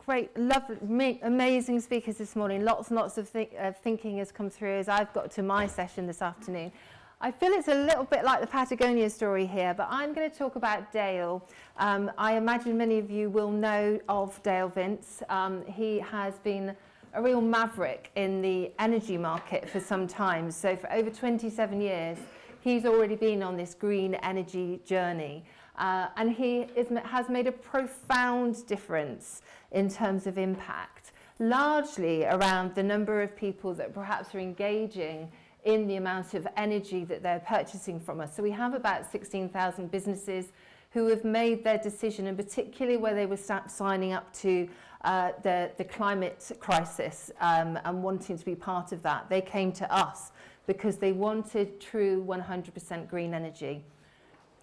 great, lovely, amazing speakers this morning. Lots and lots of thinking has come through as I've got to my session this afternoon. I feel it's a little bit like the Patagonia story here, but I'm going to talk about Dale. I imagine many of you will know of Dale Vince. He has been a real maverick in the energy market for some time. So for over 27 years, he's already been on this green energy journey. And he has made a profound difference in terms of impact, largely around the number of people that perhaps are engaging in the amount of energy that they're purchasing from us. So we have about 16,000 businesses who have made their decision, and particularly where they were signing up to the climate crisis and wanting to be part of that. They came to us because they wanted true 100% green energy.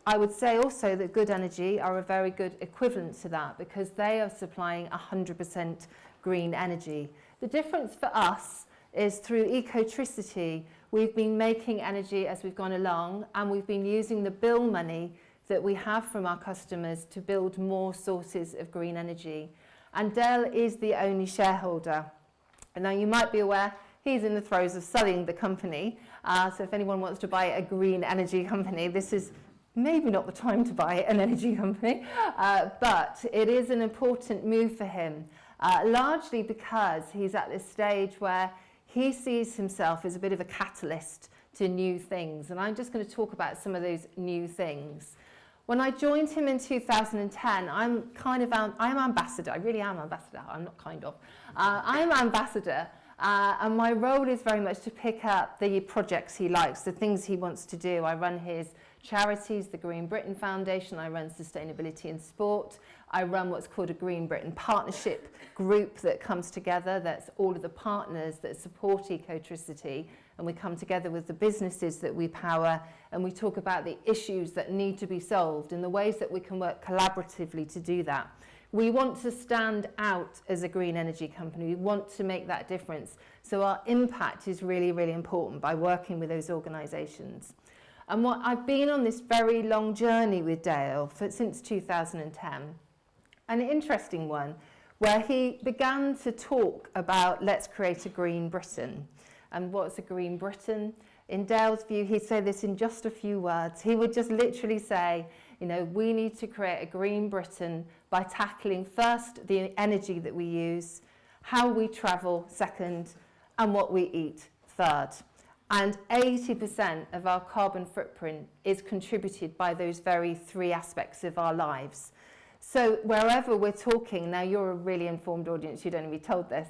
I would say also that Good Energy are a very good equivalent to that because they are supplying 100% green energy. The difference for us is through Ecotricity, we've been making energy as we've gone along, and we've been using the bill money that we have from our customers to build more sources of green energy. And Dale is the only shareholder. And now you might be aware, he's in the throes of selling the company. So if anyone wants to buy a green energy company, this is maybe not the time to buy an energy company, but it is an important move for him, largely because he's at this stage where he sees himself as a bit of a catalyst to new things. And I'm just going to talk about some of those new things. When I joined him in 2010, I'm ambassador. I really am ambassador. I'm not kind of. I'm ambassador. And my role is very much to pick up the projects he likes, the things he wants to do. I run his charities, the Green Britain Foundation. I run sustainability in sport. I run what's called a Green Britain partnership group that comes together. That's all of the partners that support Ecotricity. And we come together with the businesses that we power, and we talk about the issues that need to be solved and the ways that we can work collaboratively to do that. We want to stand out as a green energy company. We want to make that difference. So our impact is really, really important by working with those organisations. And I've been on this very long journey with Dale since 2010. An interesting one where he began to talk about let's create a green Britain. And what's a green Britain? In Dale's view, he'd say this in just a few words. He would just literally say, you know, we need to create a green Britain by tackling first the energy that we use, how we travel second, and what we eat third. And 80% of our carbon footprint is contributed by those very three aspects of our lives. So wherever we're talking, now you're a really informed audience, you don't need to be told this,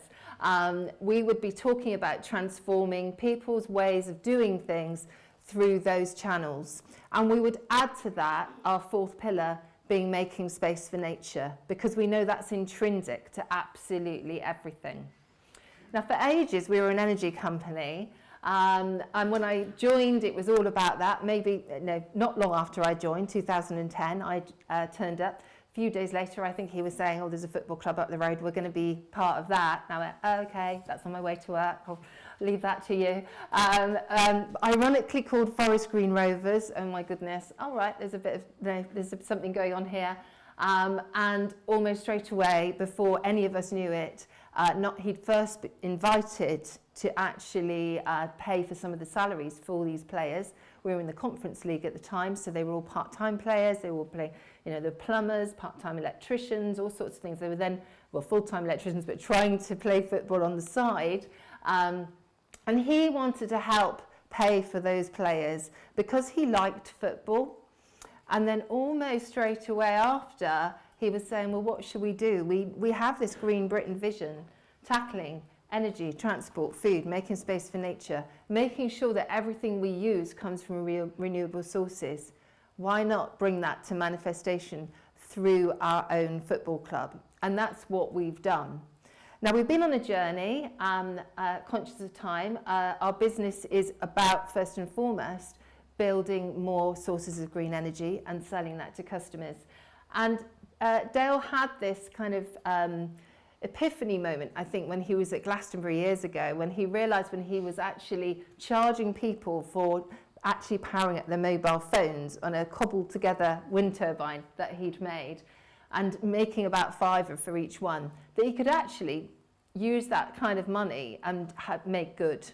we would be talking about transforming people's ways of doing things through those channels. And we would add to that our fourth pillar being making space for nature, because we know that's intrinsic to absolutely everything. Now for ages we were an energy company, and when I joined it was all about that. Not long after I joined, 2010, I turned up. A few days later, I think he was saying, oh, there's a football club up the road, we're going to be part of that. And I went, oh, okay, that's on my way to work, I'll leave that to you. Ironically called Forest Green Rovers, oh my goodness, all right, there's something going on here. And almost straight away, before any of us knew it, he'd first been invited to actually pay for some of the salaries for all these players. We were in the Conference League at the time, so they were all part-time players. They were all playing, the plumbers, part-time electricians, all sorts of things. They were then, full-time electricians, but trying to play football on the side. And he wanted to help pay for those players because he liked football. And then almost straight away after, he was saying, well, what should we do? We have this Green Britain vision, tackling energy, transport, food, making space for nature, making sure that everything we use comes from renewable sources. Why not bring that to manifestation through our own football club? And that's what we've done. Now, we've been on a journey, conscious of time. Our business is about, first and foremost, building more sources of green energy and selling that to customers. And Dale had this kind of epiphany moment, I think, when he was at Glastonbury years ago, when he realised when he was actually charging people for actually powering up their mobile phones on a cobbled together wind turbine that he'd made. and making about £5 for each one, that he could actually use that kind of money and make good.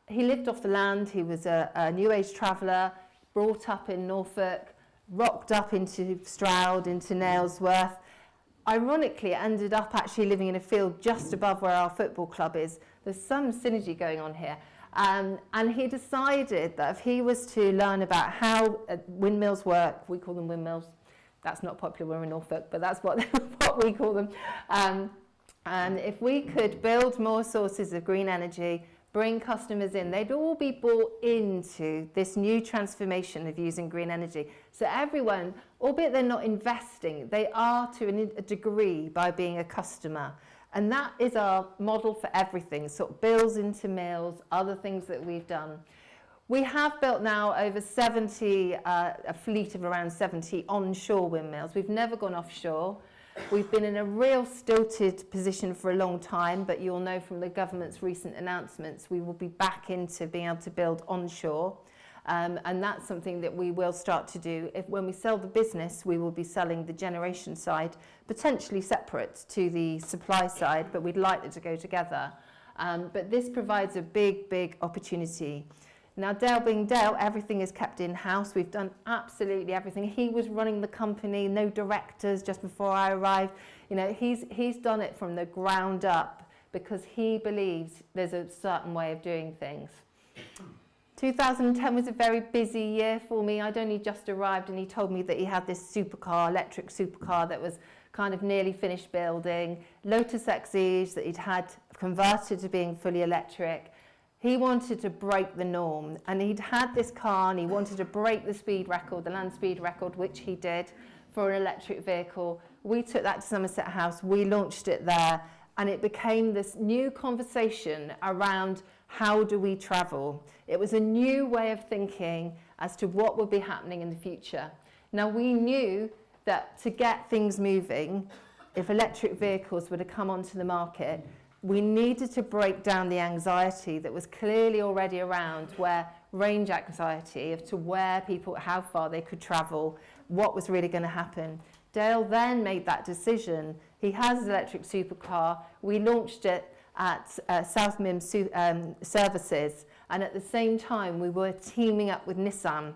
He lived off the land. He was a New Age traveller, brought up in Norfolk, rocked up into Stroud, into Nailsworth. Ironically, ended up actually living in a field just above where our football club is. There's some synergy going on here. And he decided that if he was to learn about how windmills work, we call them windmills. That's not popular, we're in Norfolk, but that's what we call them. And if we could build more sources of green energy, bring customers in, they'd all be bought into this new transformation of using green energy. So everyone, albeit they're not investing, they are to a degree by being a customer. And that is our model for everything, sort of bills into mills, other things that we've done. We have built now over 70, a fleet of around 70 onshore windmills. We've never gone offshore. We've been in a real stilted position for a long time, but you'll know from the government's recent announcements, we will be back into being able to build onshore. And that's something that we will start to do. When we sell the business, we will be selling the generation side, potentially separate to the supply side, but we'd like it to go together. But this provides a big, big opportunity. Now, Dale being Dale, everything is kept in-house. We've done absolutely everything. He was running the company, no directors just before I arrived. You know, he's done it from the ground up because he believes there's a certain way of doing things. 2010 was a very busy year for me. I'd only just arrived and he told me that he had this supercar, electric supercar that was kind of nearly finished building, Lotus XEs that he'd had converted to being fully electric. He wanted to break the norm, and he'd had this car and he wanted to break the speed record, the land speed record, which he did for an electric vehicle. We took that to Somerset House, we launched it there, and it became this new conversation around how do we travel. It was a new way of thinking as to what would be happening in the future. Now, we knew that to get things moving, if electric vehicles were to come onto the market, we needed to break down the anxiety that was clearly already around, where range anxiety as to where people, how far they could travel, what was really going to happen. Dale then made that decision. He has an electric supercar. We launched it at South Mim Services, and at the same time we were teaming up with Nissan.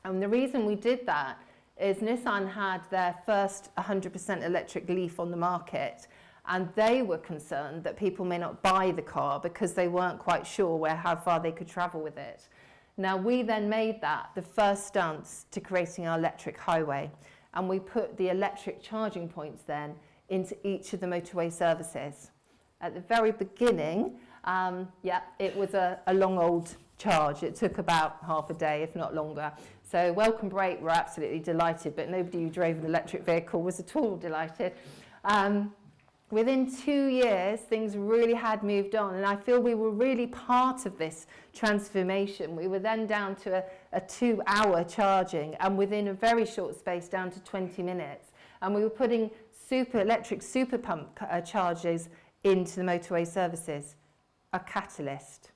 And the reason we did that is Nissan had their first 100% electric Leaf on the market, and they were concerned that people may not buy the car because they weren't quite sure how far they could travel with it. Now, we then made that the first stance to creating our electric highway, and we put the electric charging points then into each of the motorway services. At the very beginning, it was a long old charge. It took about half a day, if not longer. So Welcome Break were absolutely delighted, but nobody who drove an electric vehicle was at all delighted. Within 2 years, things really had moved on, and I feel we were really part of this transformation. We were then down to a 2-hour charging, and within a very short space down to 20 minutes. And we were putting electric super pump charges into the motorway services, a catalyst.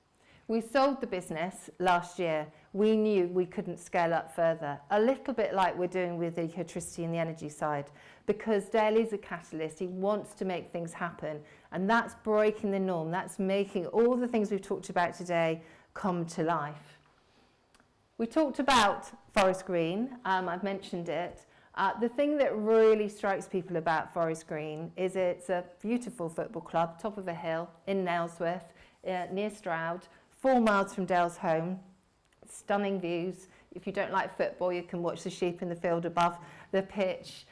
We sold the business last year. We knew we couldn't scale up further, a little bit like we're doing with the electricity and the energy side, because Dale is a catalyst. He wants to make things happen, and that's breaking the norm. That's making all the things we've talked about today come to life. We talked about Forest Green. I've mentioned it. The thing that really strikes people about Forest Green is it's a beautiful football club, top of a hill in Nailsworth, near Stroud, 4 miles from Dale's home. Stunning views. If you don't like football, you can watch the sheep in the field above the pitch.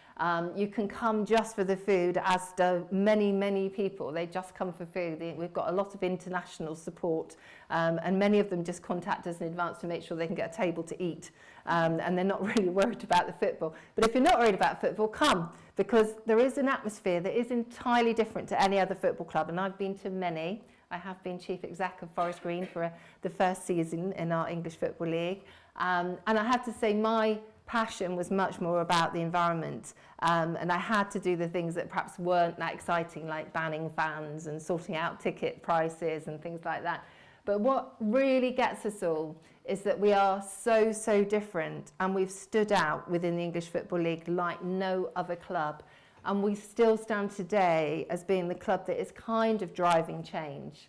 You can come just for the food, as do many, many people. They just come for food. We've got a lot of international support, and many of them just contact us in advance to make sure they can get a table to eat, and they're not really worried about the football. But if you're not worried about football, come, because there is an atmosphere that is entirely different to any other football club, and I've been to many. I have been chief exec of Forest Green for the first season in our English Football League, and I have to say my passion was much more about the environment, and I had to do the things that perhaps weren't that exciting, like banning fans and sorting out ticket prices and things like that. But what really gets us all is that we are so, so different, and we've stood out within the English Football League like no other club. And we still stand today as being the club that is kind of driving change.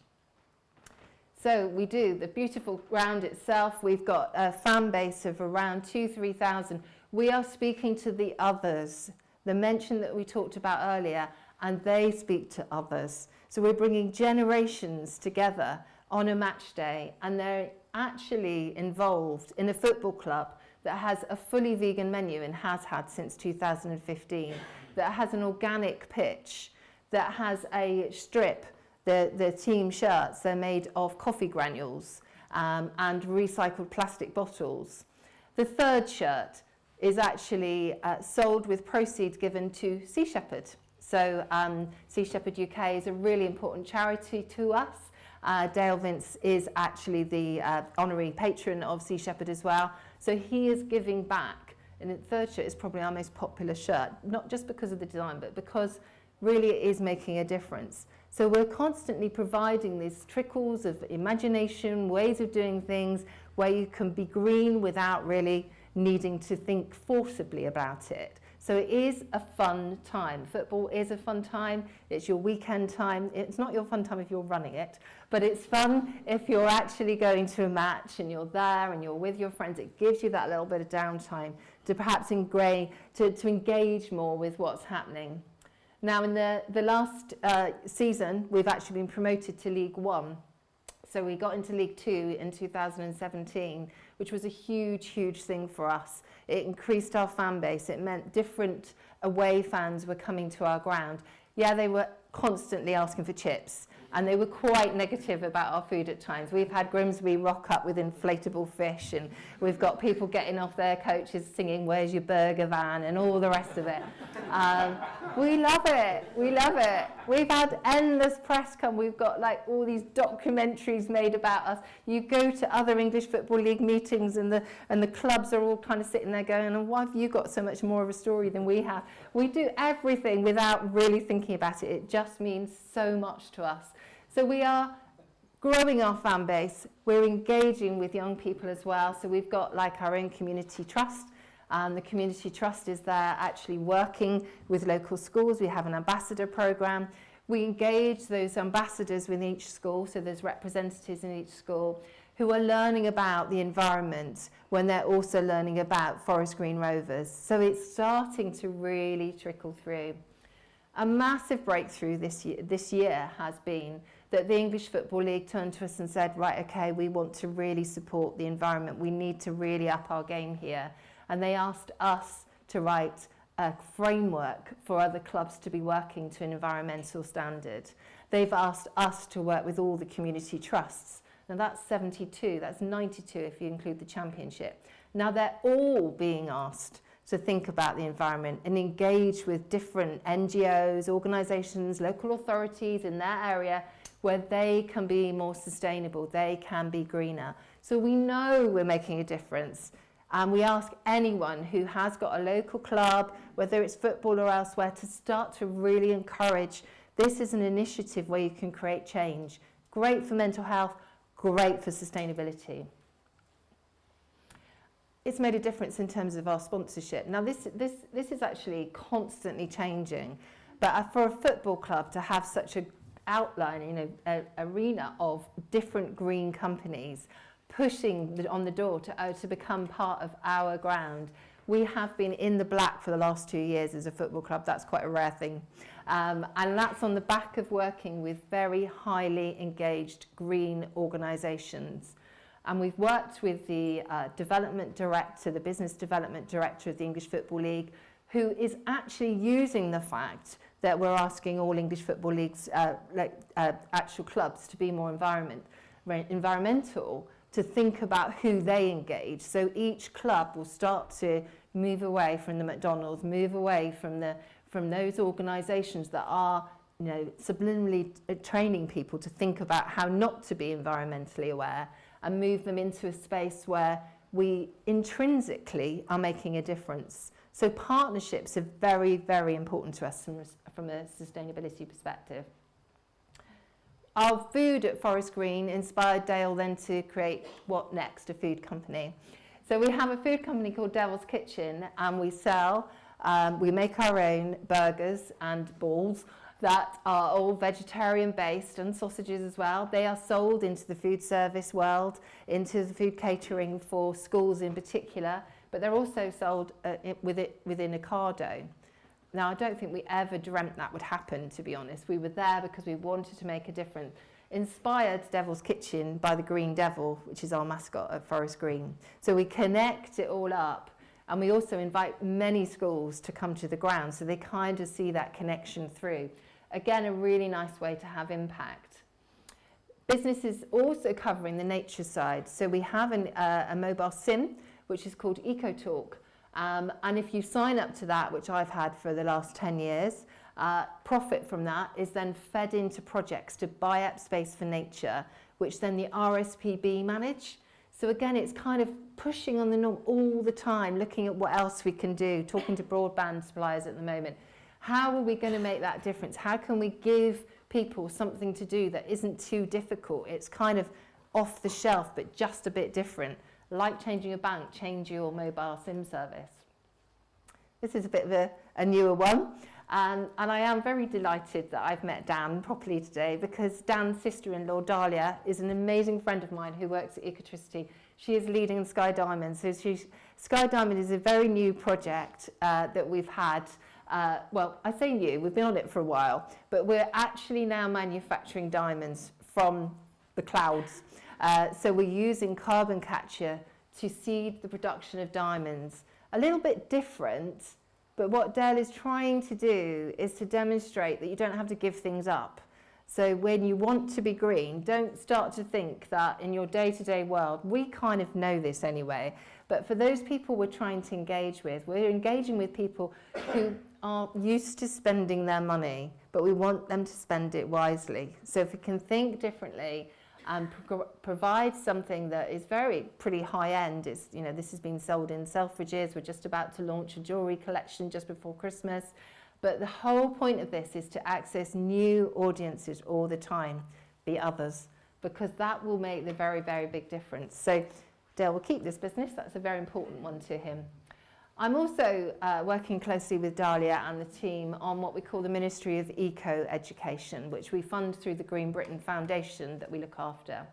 So we do, the beautiful ground itself, we've got a fan base of around 2,000-3,000. We are speaking to the others, the mention that we talked about earlier, and they speak to others. So we're bringing generations together on a match day, and they're actually involved in a football club that has a fully vegan menu and has had since 2015, that has an organic pitch, that has a strip, the team shirts, they're made of coffee granules and recycled plastic bottles. The third shirt is actually sold with proceeds given to Sea Shepherd. So Sea Shepherd UK is a really important charity to us. Dale Vince is actually the honorary patron of Sea Shepherd as well. So he is giving back. And the third shirt is probably our most popular shirt, not just because of the design, but because really it is making a difference. So we're constantly providing these trickles of imagination, ways of doing things, where you can be green without really needing to think forcibly about it. So it is a fun time. Football is a fun time. It's your weekend time. It's not your fun time if you're running it, but it's fun if you're actually going to a match and you're there and you're with your friends. It gives you that little bit of downtime to perhaps to engage more with what's happening. Now, in the last season, we've actually been promoted to League One. So we got into League Two in 2017, which was a huge, huge thing for us. It increased our fan base. It meant different away fans were coming to our ground. Yeah, they were constantly asking for chips, and they were quite negative about our food at times. We've had Grimsby rock up with inflatable fish, and we've got people getting off their coaches singing "Where's your burger van?" and all the rest of it. We love it. We love it. We've had endless press come. We've got like all these documentaries made about us. You go to other English Football League meetings, and the clubs are all kind of sitting there going, "And why have you got so much more of a story than we have?" We do everything without really thinking about it. It just means so much to us. So we are growing our fan base. We're engaging with young people as well. So we've got like our own community trust. The community trust is there actually working with local schools. We have an ambassador program. We engage those ambassadors within each school. So there's representatives in each school who are learning about the environment when they're also learning about Forest Green Rovers. So it's starting to really trickle through. A massive breakthrough this year has been that the English Football League turned to us and said, right, okay, we want to really support the environment. We need to really up our game here. And they asked us to write a framework for other clubs to be working to an environmental standard. They've asked us to work with all the community trusts. Now that's 72, that's 92 if you include the championship. Now they're all being asked to think about the environment and engage with different NGOs, organisations, local authorities in their area where they can be more sustainable, they can be greener. So we know we're making a difference. And we ask anyone who has got a local club, whether it's football or elsewhere, to start to really encourage. This is an initiative where you can create change. Great for mental health, great for sustainability. It's made a difference in terms of our sponsorship. Now this is actually constantly changing, but for a football club to have such an outline, arena of different green companies pushing on the door to become part of our ground. We have been in the black for the last 2 years as a football club. That's quite a rare thing. And that's on the back of working with very highly engaged green organisations. And we've worked with the development director, the business development director of the English Football League, who is actually using the fact that we're asking all English Football Leagues, actual clubs, to be more environmental, to think about who they engage. So each club will start to move away from the McDonald's, move away from those organisations that are, subliminally training people to think about how not to be environmentally aware, and move them into a space where we intrinsically are making a difference. So partnerships are very, very important to us from a sustainability perspective. our food at Forest Green inspired Dale then to create What Next, a food company. So we have a food company called Devil's Kitchen, and we sell, we make our own burgers and balls that are all vegetarian based, and sausages as well. They are sold into the food service world, into the food catering for schools in particular, but they're also sold within Ocado. Now, I don't think we ever dreamt that would happen, to be honest. We were there because we wanted to make a difference. Inspired Devil's Kitchen by the Green Devil, which is our mascot at Forest Green. So we connect it all up, and we also invite many schools to come to the ground, so they kind of see that connection through. Again, a really nice way to have impact. Business is also covering the nature side. So we have a mobile sim, which is called EcoTalk. And if you sign up to that, which I've had for the last 10 years, profit from that is then fed into projects to buy up space for nature, which then the RSPB manage. So again, it's kind of pushing on the norm all the time, looking at what else we can do, talking to broadband suppliers at the moment. How are we going to make that difference? How can we give people something to do that isn't too difficult? It's kind of off the shelf, but just a bit different. Like changing a bank, change your mobile SIM service. This is a bit of a newer one. And I am very delighted that I've met Dan properly today, because Dan's sister-in-law, Dahlia, is an amazing friend of mine who works at Ecotricity. She is leading Sky Diamond. So Sky Diamond is a very new project that we've had. Well, I say new, we've been on it for a while, but we're actually now manufacturing diamonds from the clouds. So we're using carbon capture to seed the production of diamonds. A little bit different, but what Dale is trying to do is to demonstrate that you don't have to give things up. So when you want to be green, don't start to think that in your day-to-day world, we kind of know this anyway, but for those people we're trying to engage with, we're engaging with people who are used to spending their money, but we want them to spend it wisely. So if we can think differently and provide something that is pretty high end. It's, you know, this has been sold in Selfridges. We're just about to launch a jewellery collection just before Christmas. But the whole point of this is to access new audiences all the time, the others, because that will make the very, very big difference. So Dale will keep this business. That's a very important one to him. I'm also working closely with Dahlia and the team on what we call the Ministry of Eco-Education, which we fund through the Green Britain Foundation that we look after.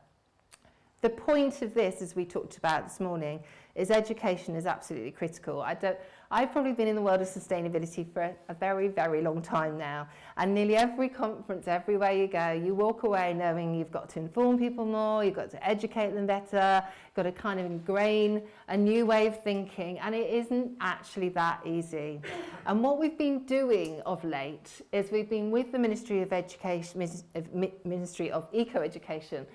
The point of this, as we talked about this morning, is education is absolutely critical. I've probably been in the world of sustainability for a very, very long time now, and nearly every conference, everywhere you go, you walk away knowing you've got to inform people more, you've got to educate them better, you've got to kind of ingrain a new way of thinking, and it isn't actually that easy. And what we've been doing of late is we've been with the Ministry of Education, Ministry of Eco-Education.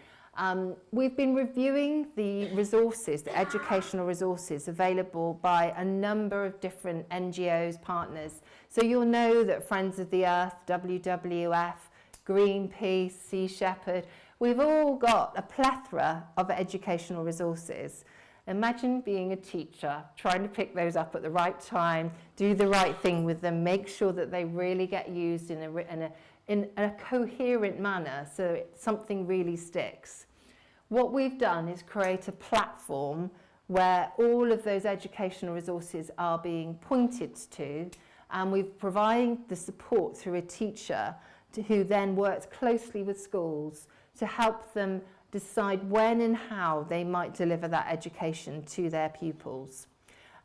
We've been reviewing the resources, the educational resources available by a number of different NGOs, partners. So you'll know that Friends of the Earth, WWF, Greenpeace, Sea Shepherd, we've all got a plethora of educational resources. Imagine being a teacher, trying to pick those up at the right time, do the right thing with them, make sure that they really get used in a coherent manner so something really sticks. What we've done is create a platform where all of those educational resources are being pointed to, and we're providing the support through a teacher who then works closely with schools to help them decide when and how they might deliver that education to their pupils.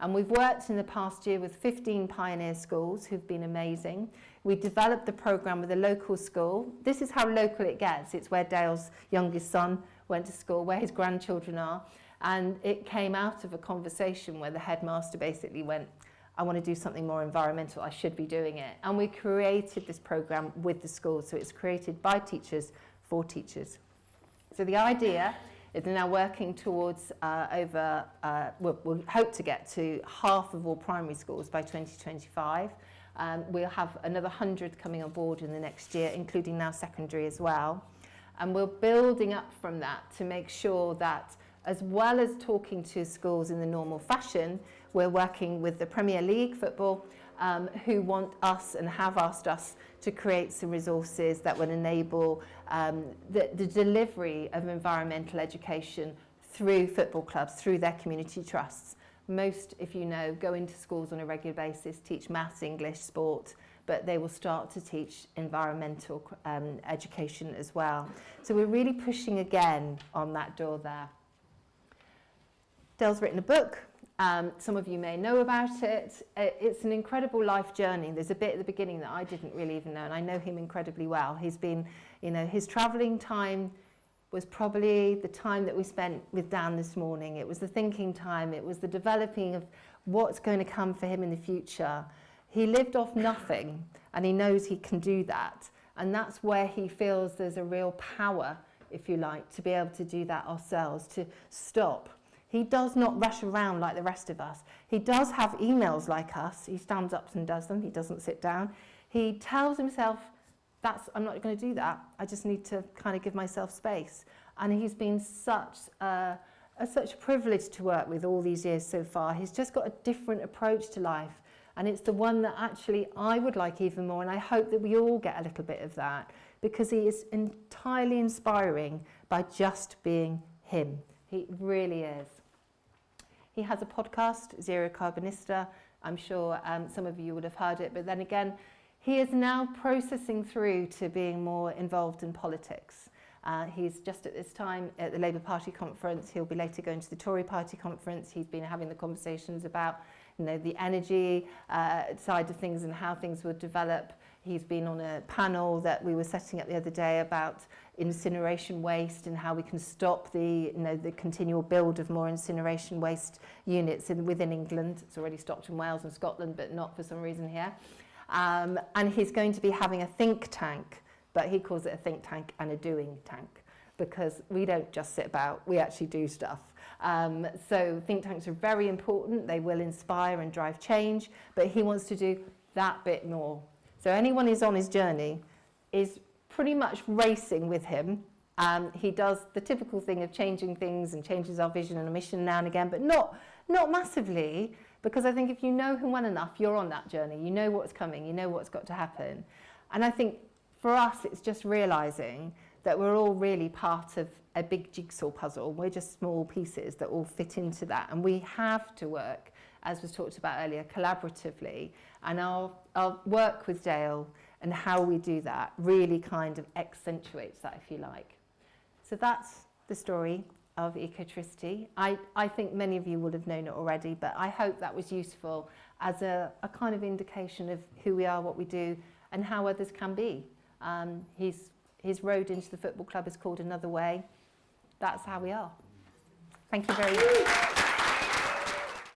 And we've worked in the past year with 15 pioneer schools who've been amazing. We developed the programme with a local school. This is how local it gets. It's where Dale's youngest son went to school, where his grandchildren are. And it came out of a conversation where the headmaster basically went, I want to do something more environmental, I should be doing it. And we created this programme with the school. So it's created by teachers for teachers. So the idea is now working towards we'll hope to get to half of all primary schools by 2025. We'll have another 100 coming on board in the next year, including now secondary as well. And we're building up from that to make sure that, as well as talking to schools in the normal fashion, we're working with the Premier League football, who want us and have asked us to create some resources that would enable the delivery of environmental education through football clubs, through their community trusts. Most, if you know, go into schools on a regular basis, teach maths, English, sport, but they will start to teach environmental education as well. So we're really pushing again on that door there. Dale's written a book. Some of you may know about it. It's an incredible life journey. There's a bit at the beginning that I didn't really even know, and I know him incredibly well. He's been, his travelling time was probably the time that we spent with Dan this morning. It was the thinking time. It was the developing of what's going to come for him in the future. He lived off nothing, and he knows he can do that. And that's where he feels there's a real power, if you like, to be able to do that ourselves, to stop. He does not rush around like the rest of us. He does have emails like us. He stands up and does them. He doesn't sit down. He tells himself, I'm not going to do that. I just need to kind of give myself space. And he's been such a privilege to work with all these years so far. He's just got a different approach to life. And it's the one that actually I would like even more. And I hope that we all get a little bit of that, because he is entirely inspiring by just being him. He really is. He has a podcast, Zero Carbonista. I'm sure some of you would have heard it. But then again, he is now processing through to being more involved in politics. He's just at this time at the Labour Party conference. He'll be later going to the Tory Party conference. He's been having the conversations about the energy side of things and how things would develop. He's been on a panel that we were setting up the other day about incineration waste and how we can stop the continual build of more incineration waste units within England. It's already stopped in Wales and Scotland, but not for some reason here. And he's going to be having a think tank, but he calls it a think tank and a doing tank, because we don't just sit about, we actually do stuff. So think tanks are very important. They will inspire and drive change, but he wants to do that bit more. So anyone who's on his journey is pretty much racing with him. He does the typical thing of changing things and changes our vision and mission now and again, but not massively, because I think if you know him well enough, you're on that journey. You know what's coming. You know what's got to happen. And I think for us, it's just realising that we're all really part of a big jigsaw puzzle. We're just small pieces that all fit into that. And we have to work, as was talked about earlier, collaboratively. And our work with Dale and how we do that really kind of accentuates that, if you like. So that's the story of Ecotricity. I think many of you will have known it already, but I hope that was useful as a kind of indication of who we are, what we do, and how others can be. His road into the football club is called Another Way. That's how we are. Thank you very much.